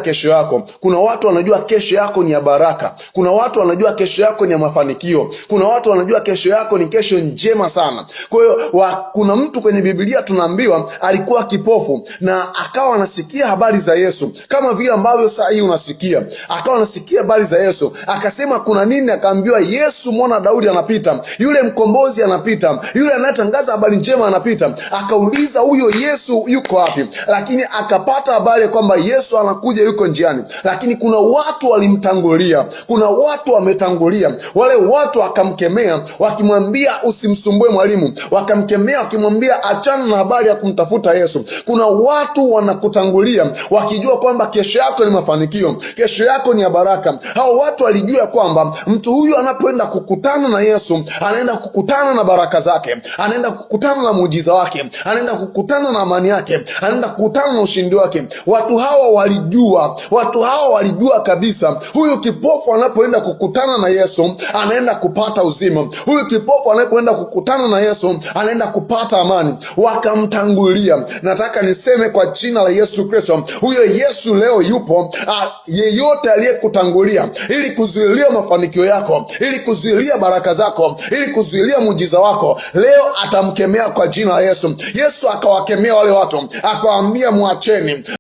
kesho yako. Kuna watu wanajua kesho yako ni ya baraka. Kuna watu wanajua kesho yako ni ya mafanikio. Kuna watu wanajua kesho yako ni kesho njema sana. Kwa hiyo kuna mtu kwenye Biblia tunaambiwa alikuwa kipofu na akawa anasikia habari za Yesu kama vile ambavyo saa hii unasikia. Akawa anasikia habari za Yesu, akasema kuna nini? Akaambiwa Yesu mwana Daudi anapita, yule mkombozi anapita, yule anayetangaza habari njema anapita. Akauliza huyo Yesu yuko wapi? Lakini akapata habari kwamba Yesu anakuja, yuko njiani. Lakini kuna watu walimtangulia, kuna watu wametangulia. Wale watu wakamkemea wakimwambia usimsumbue mwalimu, wakamkemea wakimwambia achana na habari ya kumtafuta Yesu. Kuna watu wanakutangulia wakijua kwamba kesho yako ni mafanikio, kesho yako ni ya baraka. Hao watu walijua kwamba mtu huyu anapoenda kukutana na Yesu, anaenda kukutana na baraka zake, anaenda kukutana na muujiza wake, anaenda kukutana na amani yake, anaenda kukutana na ushindi wake. Watu hawa walijua kabisa huyu kipofu anapoenda kukutana na Yesu anaenda kupata uzima. Huyu kipofu anapoenda kukutana na Yesu anaenda kupata amani. Wakamtangulia. Nataka niseme kwa jina la Yesu Kristo, huyo Yesu leo yupo. Yeyote aliyekutangulia ili kuzuilia mafanikio yako, ili kuzuilia baraka zako, ili kuzuilia muujiza wako, leo atamkemea kwa jina la Yesu. Yesu akawakemea wale watu, akawaambia mwacheni.